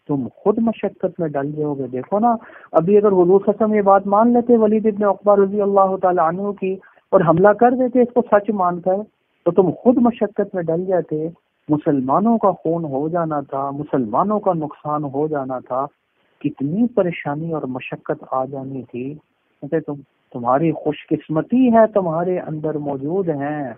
تم خود مشقت میں ڈل جاؤ گے. دیکھو نا، ابھی اگر حضور صلی اللہ علیہ وسلم یہ بات مان لیتے ولید ابن عقبہ رضی اللہ تعالی عنہ کی اور حملہ کر دیتے اس کو سچ مان کر، تو تم خود مشقت میں ڈل جاتے. مسلمانوں کا خون ہو جانا تھا، مسلمانوں کا نقصان ہو جانا تھا، کتنی پریشانی اور مشقت آ جانی تھی. تمہاری خوش قسمتی ہے تمہارے اندر موجود ہیں،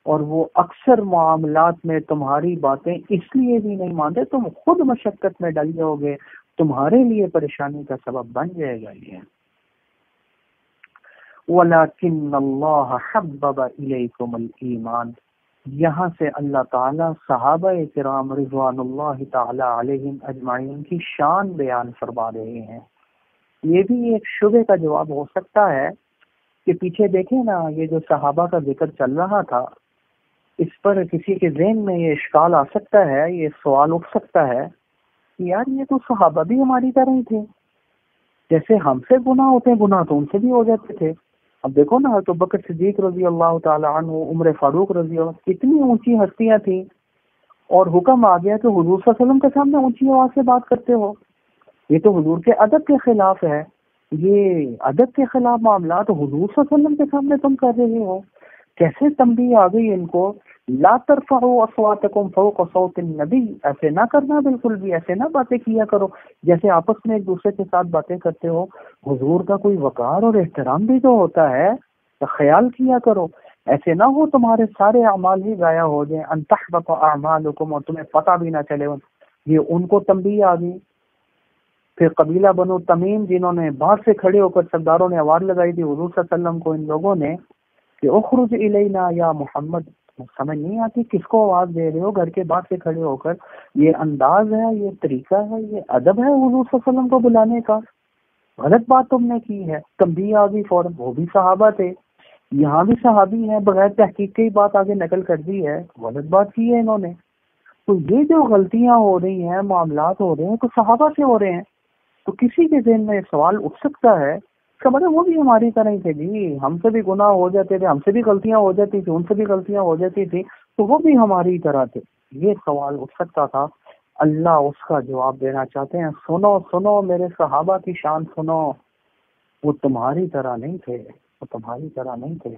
اور وہ اکثر معاملات میں تمہاری باتیں اس لیے بھی نہیں مانتے، تم خود مشقت میں ڈل جاؤ گے، تمہارے لیے پریشانی کا سبب بن جائے گا یہ. وَلَكِنَّ اللَّهَ حَبَّبَ إِلَيْكُمُ الْإِيمَانَ، یہاں سے اللہ تعالیٰ صحابہ کرام رضوان اللہ تعالی علیہم اجمعین کی شان بیان فرما رہے ہیں. یہ بھی ایک شبہ کا جواب ہو سکتا ہے کہ پیچھے دیکھیں نا، یہ جو صحابہ کا ذکر چل رہا تھا، اس پر کسی کے ذہن میں یہ اشکال آ سکتا ہے، یہ سوال اٹھ سکتا ہے کہ یار یہ تو صحابہ بھی ہماری طرح ہی تھے، جیسے ہم سے گناہ ہوتے ہیں گناہ تو ان سے بھی ہو جاتے تھے. اب دیکھو نا، تو بکر صدیق رضی اللہ تعالی عنہ، عمر فاروق رضی اللہ، کتنی اونچی ہستیاں تھیں، اور حکم آ گیا کہ حضور صلی اللہ علیہ وسلم کے سامنے اونچی آواز سے بات کرتے ہو. یہ تو حضور کے ادب کے خلاف ہے، یہ ادب کے خلاف معاملات حضور صلی اللہ علیہ وسلم کے سامنے تم کر رہے ہو. کیسے تنبیہ آ گئی ان کو، لا ترفعوا اصواتکم فوق صوت النبی، ایسے نہ کرنا، بالکل بھی ایسے نہ باتیں کیا کرو جیسے آپس میں ایک دوسرے کے ساتھ باتیں کرتے ہو. حضور کا کوئی وقار اور احترام بھی تو ہوتا ہے، تو خیال کیا کرو. ایسے نہ ہو تمہارے سارے اعمال ہی ضائع ہو جائیں، ان تحبط اعمالکم، اور تمہیں پتہ بھی نہ چلے. یہ ان کو تنبیہ آ گئی. پھر قبیلہ بنو تمیم، جنہوں نے باہر سے کھڑے ہو کر سرداروں نے آواز لگائی تھی حضور صلی اللہ علیہ وسلم کو، ان لوگوں نے کہ اخرج الینا یا محمد. سمجھ نہیں آتی کس کو آواز دے رہے ہو گھر کے باہر سے کھڑے ہو کر. یہ انداز ہے، یہ طریقہ ہے، یہ ادب ہے حضور صلی اللہ علیہ وسلم کو بلانے کا. غلط بات تم نے کی ہے. تنبیہ آ گئی فوراً. وہ بھی صحابہ تھے، یہاں بھی صحابی ہیں، بغیر تحقیق کی بات آگے نقل کر دی ہے، غلط بات کی ہے انہوں نے. تو یہ جو غلطیاں ہو رہی ہیں، معاملات ہو رہے ہیں، تو صحابہ سے ہو رہے ہیں. تو کسی کے ذہن میں سوال اٹھ سکتا ہے کہ مطلب وہ بھی ہماری طرح ہی تھے جی، ہم سے بھی گناہ ہو جاتے تھے، ہم سے بھی غلطیاں ہو جاتی تھی، ان سے بھی غلطیاں ہو جاتی تھی، تو وہ بھی ہماری طرح تھے. یہ سوال اٹھ سکتا تھا. اللہ اس کا جواب دینا چاہتے ہیں، سنو سنو میرے صحابہ کی شان سنو، وہ تمہاری طرح نہیں تھے، وہ تمہاری طرح نہیں تھے.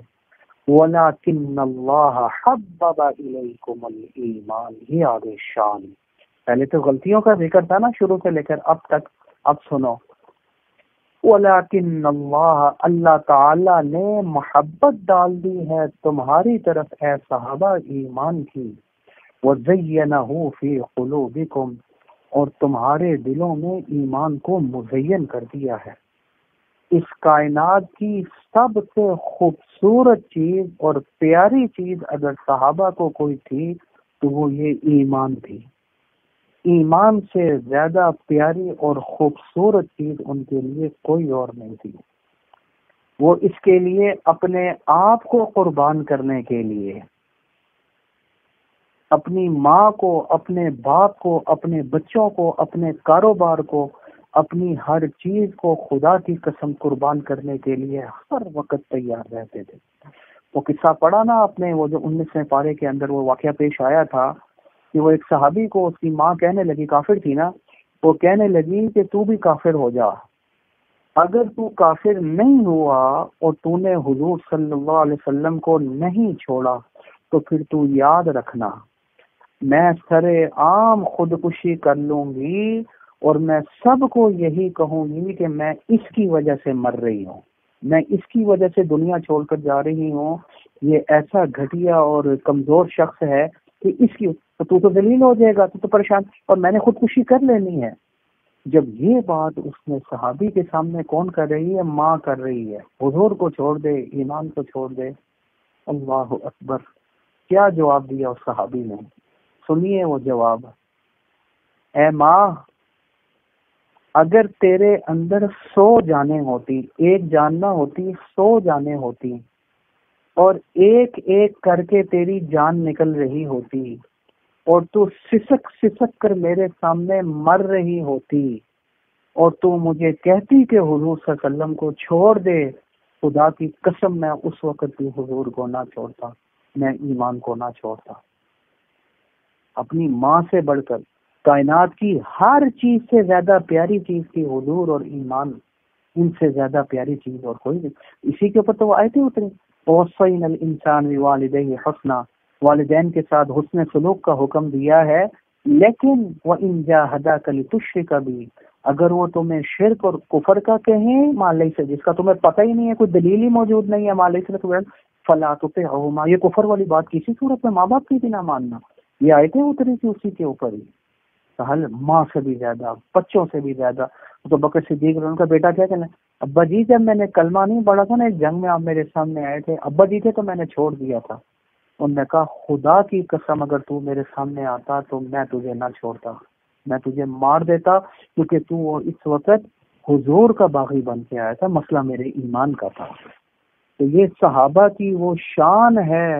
وَلَكِنَّ اللَّهَ حَبَّبَ إِلَيْكُمُ الْإِيمَانَ، یہ آگے شان. پہلے تو غلطیوں کا ذکر تھا نا شروع سے لے کر اب تک. اب سنو، وَلَكِنَّ اللَّهَ، اللہ تعالی نے محبت ڈال دی ہے تمہاری طرف اے صحابہ ایمان کی. وَزَيَّنَهُ فِي قُلُوبِكُمْ، اور تمہارے دلوں میں ایمان کو مزین کر دیا ہے. اس کائنات کی سب سے خوبصورت چیز اور پیاری چیز اگر صحابہ کو کوئی تھی تو وہ یہ ایمان تھی. ایمان سے زیادہ پیاری اور خوبصورت چیز ان کے لیے کوئی اور نہیں تھی. وہ اس کے لیے اپنے آپ کو قربان کرنے کے لیے، اپنی ماں کو، اپنے باپ کو، اپنے بچوں کو، اپنے کاروبار کو، اپنی ہر چیز کو خدا کی قسم قربان کرنے کے لیے ہر وقت تیار رہتے تھے. وہ قصہ پڑھا نا آپ نے، وہ جو 19ویں پارے کے اندر وہ واقعہ پیش آیا تھا کہ وہ ایک صحابی کو اس کی ماں کہنے لگی، کافر تھی نا، وہ کہنے لگی کہ تو بھی کافر ہو جا، اگر تو کافر نہیں ہوا اور تو نے حضور صلی اللہ علیہ وسلم کو نہیں چھوڑا تو پھر تو یاد رکھنا میں سرے عام خودکشی کر لوں گی، اور میں سب کو یہی کہوں گی کہ میں اس کی وجہ سے مر رہی ہوں، میں اس کی وجہ سے دنیا چھوڑ کر جا رہی ہوں. یہ ایسا گھٹیا اور کمزور شخص ہے کہ اس کی تو ذلیل ہو جائے گا، تو پریشان، اور میں نے خودکشی کر لینی ہے. جب یہ بات اس نے صحابی کے سامنے کون کر رہی ہے؟ ماں کر رہی ہے. حضور کو چھوڑ دے، ایمان کو چھوڑ دے. اللہ اکبر. کیا جواب دیا اس صحابی نے؟ سنیے وہ جواب. اے ماں، اگر تیرے اندر 100 جانیں ہوتی، ایک جان نہ ہوتی، 100 جانیں ہوتی، اور ایک ایک کر کے تیری جان نکل رہی ہوتی، اور تو سسک سسک کر میرے سامنے مر رہی ہوتی، اور تو مجھے کہتی کہ حضور صلی اللہ علیہ وسلم کو چھوڑ دے، خدا کی قسم میں اس وقت بھی حضور کو نہ چھوڑتا، میں ایمان کو نہ چھوڑتا. اپنی ماں سے بڑھ کر کائنات کی ہر چیز سے زیادہ پیاری چیز کی حضور اور ایمان، ان سے زیادہ پیاری چیز اور کوئی نہیں. اسی کے اوپر تو وہ آیتیں اتری، وَوَصَّيْنَا الْإِنسَانَ بِوَالِدَيْهِ حُسْنًا، والدین کے ساتھ حسن سلوک کا حکم دیا ہے. لیکن وَإِن جَاهَدَاكَ لِتُشْرِكَ بِي، اگر وہ تمہیں شرک اور کفر کا کہیں مَا لَيْسَ، جس کا تمہیں پتہ ہی نہیں ہے، کوئی دلیل ہی موجود نہیں ہے، مَا لَيْسَ لَكَ فَلَا تُطِعْهُمَا، یہ کفر والی بات کسی صورت میں ماں باپ کی بھی نہ ماننا. یہ آیتیں اتری تھی اسی کے اوپر ہی. سہل ماں سے بھی زیادہ، بچوں سے بھی زیادہ. تو بکر صدیق ان کا بیٹا کیا کہنا، ابا جی جب میں نے کلمہ نہیں پڑھا تھا نا، ایک جنگ میں آپ میرے سامنے آئے تھے، ابا جی تھے تو میں نے چھوڑ دیا تھا. انہوں نے کہا خدا کی قسم اگر تو میرے سامنے آتا تو میں تجھے نہ چھوڑتا، میں تجھے مار دیتا، کیونکہ تو اس وقت حضور کا باغی بن کے آیا تھا، مسئلہ میرے ایمان کا تھا. تو یہ صحابہ کی وہ شان ہے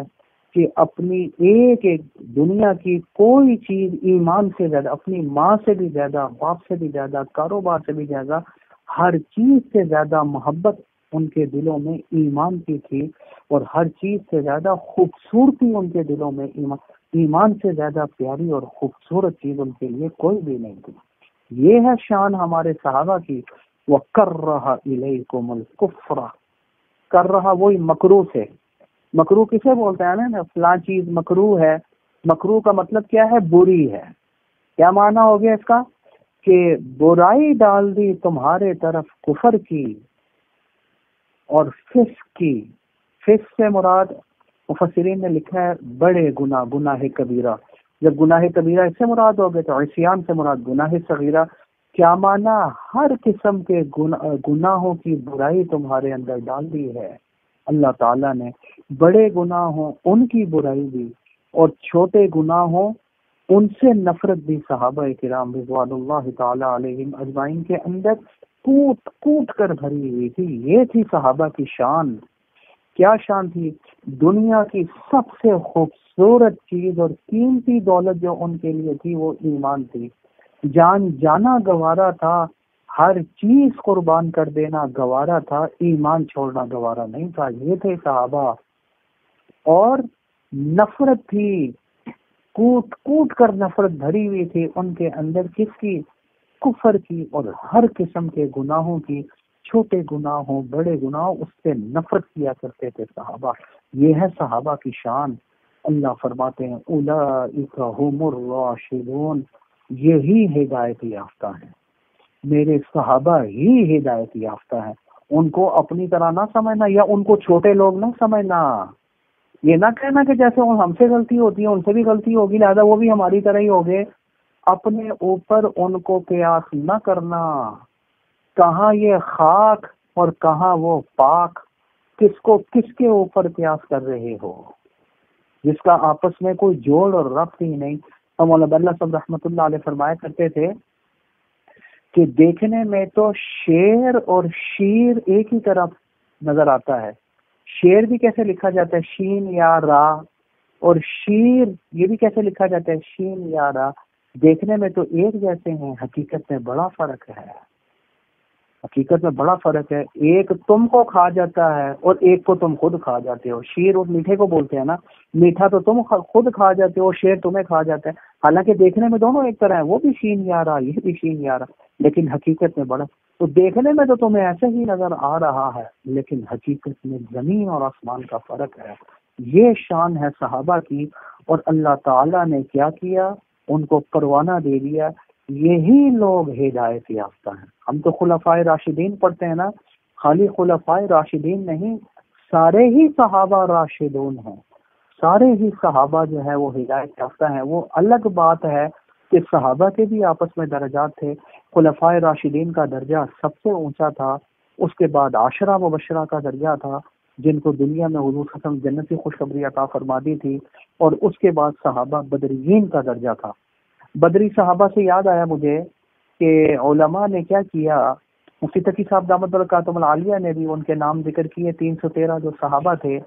کہ اپنی ایک ایک دنیا کی کوئی چیز ایمان سے زیادہ، اپنی ماں سے بھی زیادہ، باپ سے بھی زیادہ، کاروبار سے بھی زیادہ، ہر چیز سے زیادہ محبت ان کے دلوں میں ایمان کی تھی، اور ہر چیز سے زیادہ خوبصورتی ان کے دلوں میں ایمان سے زیادہ پیاری اور خوبصورت چیز ان کے لیے کوئی بھی نہیں تھی. یہ ہے شان ہمارے صحابہ کی. وَكَرَّهَ إِلَيْكُمُ الْكُفْرَ، کر رہا وہی مکروہ سے. مکروہ کسے بولتے ہیں نا، فلاں چیز مکروہ ہے. مکروہ کا مطلب کیا ہے؟ بری ہے. کیا معنی ہو گیا اس کا؟ کہ برائی ڈال دی تمہارے طرف کفر کی اور فسق کی. فسق سے مراد مفسرین نے لکھا ہے بڑے گناہ، گناہ کبیرہ. جب گناہ کبیرہ اس سے مراد ہو گئے تو عصیان سے مراد گناہ صغیرہ. کیا معنی؟ ہر قسم کے گناہوں کی برائی تمہارے اندر ڈال دی ہے. اللہ تعالیٰ نے بڑے گناہ ہوں ان کی برائی دی، اور چھوٹے گناہ ہوں ان سے نفرت بھی صحابہ کرام رضوان اللہ تعالی علیہم اجمعین کے اندر کوٹ کوٹ کر بھری ہوئی تھی. یہ تھی صحابہ کی شان. کیا شان تھی؟ دنیا کی سب سے خوبصورت چیز اور قیمتی دولت جو ان کے لیے تھی وہ ایمان تھی. جان جانا گوارا تھا، ہر چیز قربان کر دینا گوارا تھا، ایمان چھوڑنا گوارا نہیں تھا. یہ تھے صحابہ. اور نفرت تھی، کوٹ کوٹ کر نفرت بھری ہوئی تھی ان کے اندر. کس کی؟ کفر کی اور ہر قسم کے گناہوں کی. چھوٹے گناہ ہوں بڑے گناہ، اس سے نفرت کیا کرتے تھے صحابہ. یہ ہے صحابہ کی شان. اللہ فرماتے ہیں اولئک هم الراشدون، یہی ہدایت یافتہ ہیں. میرے صحابہ ہی ہدایت یافتہ ہیں. ان کو اپنی طرح نہ سمجھنا، یا ان کو چھوٹے لوگ نہ سمجھنا. یہ نہ کہنا کہ جیسے ہم سے غلطی ہوتی ہے ان سے بھی غلطی ہوگی لہذا وہ بھی ہماری طرح ہی ہوگے. اپنے اوپر ان کو قیاس نہ کرنا. کہاں یہ خاک اور کہاں وہ پاک، کس کے اوپر قیاس کر رہے ہو جس کا آپس میں کوئی جوڑ اور ربط ہی نہیں. مولانا اللہ صاحب رحمۃ اللہ علیہ فرمایا کرتے تھے کہ دیکھنے میں تو شیر اور شیر ایک ہی طرف نظر آتا ہے. شیر بھی کیسے لکھا جاتا ہے؟ شین یا را. اور شیر یہ بھی کیسے لکھا جاتا ہے؟ شین یا را. دیکھنے میں تو ایک جیسے ہیں، حقیقت میں بڑا فرق ہے. حقیقت میں بڑا فرق ہے. ایک تم کو کھا جاتا ہے اور ایک کو تم خود کھا جاتے ہو. شیر اور میٹھے کو بولتے ہیں نا، میٹھا تو تم خود کھا جاتے ہو، شیر تمہیں کھا جاتا ہے. حالانکہ دیکھنے میں دونوں ایک طرح ہیں، وہ بھی شین یارا یہ بھی شین یارا، لیکن حقیقت میں بڑا. تو دیکھنے میں تو تمہیں ایسے ہی نظر آ رہا ہے، لیکن حقیقت میں زمین اور آسمان کا فرق ہے. یہ شان ہے صحابہ کی. اور اللہ تعالیٰ نے کیا کیا؟ ان کو پروانہ دے دیا. یہی لوگ ہدایت یافتہ ہیں. ہم تو خلفائے راشدین پڑھتے ہیں نا، خالی خلفائے راشدین نہیں، سارے ہی صحابہ راشدون ہیں. سارے ہی صحابہ جو ہے وہ ہدایت یافتہ ہیں. وہ الگ بات ہے کہ صحابہ کے بھی آپس میں درجات تھے. خلفائے راشدین کا درجہ سب سے اونچا تھا، اس کے بعد عشرہ مبشرہ کا درجہ تھا جن کو دنیا میں حضور صلی اللہ علیہ وسلم جنت کی خوشخبری عطا فرما دی تھی، اور اس کے بعد صحابہ بدرین کا درجہ تھا. بدری صحابہ سے یاد آیا مجھے کہ علماء نے کیا کیا، مفتی تقی صاحب دامت برکاتہم العالیہ نے بھی ان کے نام ذکر کیے. 313 جو صحابہ تھے.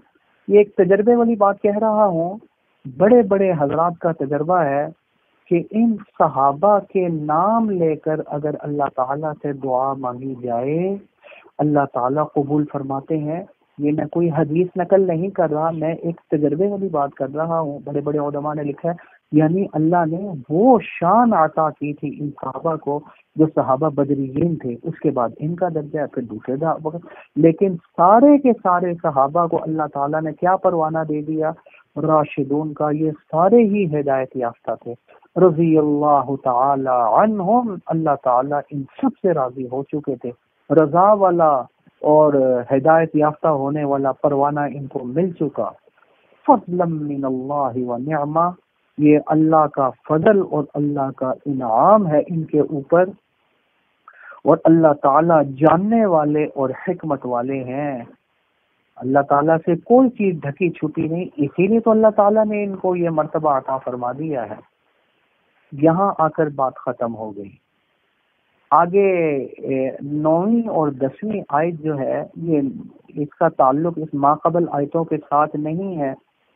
یہ ایک تجربے والی بات کہہ رہا ہوں، بڑے بڑے حضرات کا تجربہ ہے کہ ان صحابہ کے نام لے کر اگر اللہ تعالیٰ سے دعا مانگی جائے اللہ تعالیٰ قبول فرماتے ہیں. یہ میں کوئی حدیث نقل نہیں کر رہا، میں ایک تجربے والی بات کر رہا ہوں. بڑے بڑے علماء نے لکھا ہے یعنی اللہ نے وہ شان عطا کی تھی ان صحابہ کو جو صحابہ بدریین تھے، اس کے بعد ان کا درجہ، پھر دوسرے لیکن سارے کے سارے صحابہ کو اللہ تعالیٰ نے کیا پروانہ دے دیا؟ راشدون کا، یہ سارے ہی ہدایت یافتہ تھے، رضی اللہ تعالی عنہم، اللہ تعالیٰ ان سب سے راضی ہو چکے تھے، رضا والا اور ہدایت یافتہ ہونے والا پروانہ ان کو مل چکا۔ فضلا من اللہ و نعمہ، یہ اللہ کا فضل اور اللہ کا انعام ہے ان کے اوپر، اور اللہ تعالیٰ جاننے والے اور حکمت والے ہیں۔ اللہ تعالیٰ سے کوئی چیز ڈھکی چھپی نہیں، اسی لیے تو اللہ تعالیٰ نے ان کو یہ مرتبہ عطا فرما دیا ہے۔ یہاں آ کر بات ختم ہو گئی۔ آگے 9ویں اور 10ویں آیت جو ہے، یہ اس کا تعلق اس ماقبل آیتوں کے ساتھ نہیں ہے،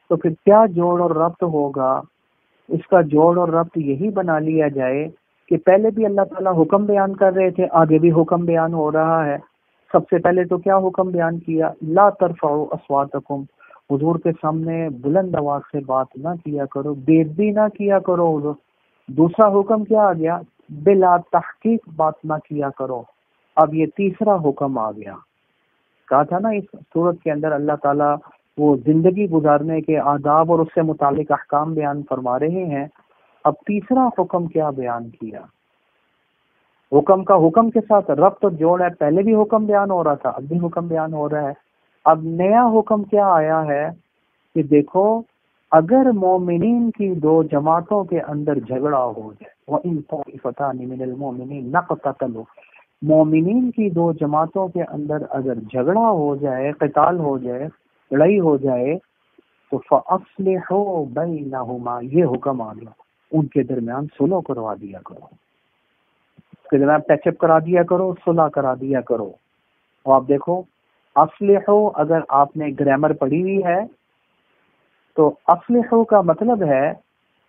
تو پھر کیا جوڑ اور ربط ہوگا؟ اس کا جوڑ اور ربط یہی بنا لیا جائے کہ پہلے بھی اللہ تعالیٰ حکم بیان کر رہے تھے، آگے بھی حکم بیان ہو رہا ہے۔ سب سے پہلے تو کیا حکم بیان کیا؟ لا ترفعوا اصواتکم، حضور کے سامنے بلند آواز سے بات نہ کیا کرو، بے ادبی نہ کیا کرو حضور۔ دوسرا حکم کیا آ گیا؟ بلا تحقیق بات نہ کیا کرو۔ اب یہ تیسرا حکم آ گیا۔ کہا تھا نا اس صورت کے اندر اللہ تعالیٰ وہ زندگی گزارنے کے آداب اور اس سے متعلق احکام بیان فرما رہے ہیں۔ اب تیسرا حکم کیا بیان کیا؟ حکم کا حکم کے ساتھ ربط اور جوڑ ہے، پہلے بھی حکم بیان ہو رہا تھا، اب بھی حکم بیان ہو رہا ہے۔ اب نیا حکم کیا آیا ہے کہ دیکھو، اگر مومنین کی دو جماعتوں کے اندر جھگڑا ہو جائے، وَإِن طَائِفَتَانِ مِنَ الْمُؤْمِنِينَ اقْتَتَلُوا، مومنین کی دو جماعتوں کے اندر اگر جھگڑا ہو جائے، قتال ہو جائے، لڑائی ہو جائے، تو فَأَصْلِحُوا بَيْنَهُمَا، یہ حکم آ گیا، ان کے درمیان صلح کروا دیا کرو، اس کے درمیان پیچ اپ کرا دیا کرو، صلح کرا دیا کرو۔ اور آپ دیکھو اصلحو، اگر آپ نے گرامر پڑھی ہوئی ہے تو اصلحو کا مطلب ہے،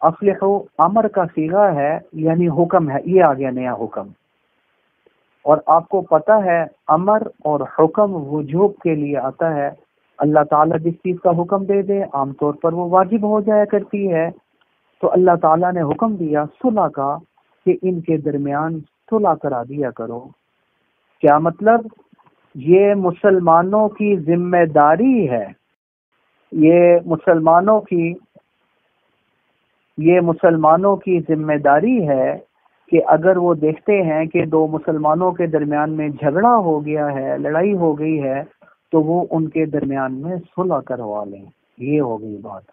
اصلحو امر کا صیغہ ہے، یعنی حکم ہے، یہ آ گیا نیا حکم۔ اور آپ کو پتہ ہے امر اور حکم وجوب کے لیے آتا ہے۔ اللہ تعالیٰ جس چیز کا حکم دے دے عام طور پر وہ واجب ہو جایا کرتی ہے، تو اللہ تعالیٰ نے حکم دیا صلح کا کہ ان کے درمیان صلح کرا دیا کرو۔ کیا مطلب؟ یہ مسلمانوں کی ذمہ داری ہے، یہ مسلمانوں کی ذمہ داری ہے کہ اگر وہ دیکھتے ہیں کہ دو مسلمانوں کے درمیان میں جھگڑا ہو گیا ہے، لڑائی ہو گئی ہے، تو وہ ان کے درمیان میں صلح کروا لیں۔ یہ ہو گئی بات،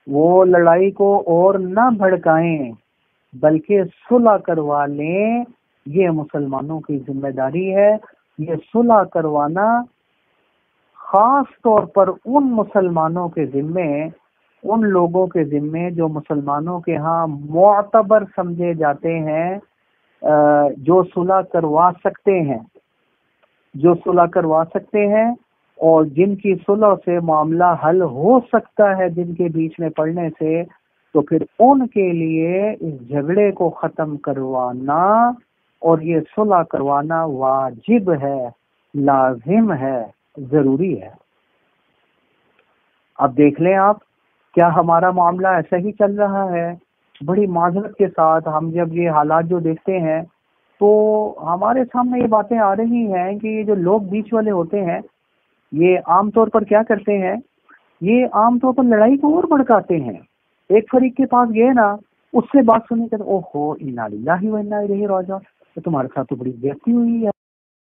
وہ لڑائی کو اور نہ بھڑکائیں بلکہ صلح کروا لیں، یہ مسلمانوں کی ذمہ داری ہے۔ یہ صلح کروانا خاص طور پر ان مسلمانوں کے ذمے، ان لوگوں کے ذمے جو مسلمانوں کے ہاں معتبر سمجھے جاتے ہیں، جو صلح کروا سکتے ہیں اور جن کی صلح سے معاملہ حل ہو سکتا ہے جن کے بیچ میں پڑنے سے، تو پھر ان کے لیے اس جھگڑے کو ختم کروانا اور یہ صلح کروانا واجب ہے، لازم ہے، ضروری ہے۔ اب دیکھ لیں آپ، کیا ہمارا معاملہ ایسا ہی چل رہا ہے؟ بڑی معذرت کے ساتھ ہم جب یہ حالات جو دیکھتے ہیں تو ہمارے سامنے یہ باتیں آ رہی ہیں کہ یہ جو لوگ بیچ والے ہوتے ہیں، یہ عام طور پر کیا کرتے ہیں؟ یہ عام طور پر لڑائی کو اور بھڑکاتے ہیں۔ ایک فریق کے پاس گئے نا، اس سے بات سننے کے اوہو انا للہ و انا الیہ راجعون، تو تمہارے ساتھ تو بڑی بےعزتی ہوئی ہے،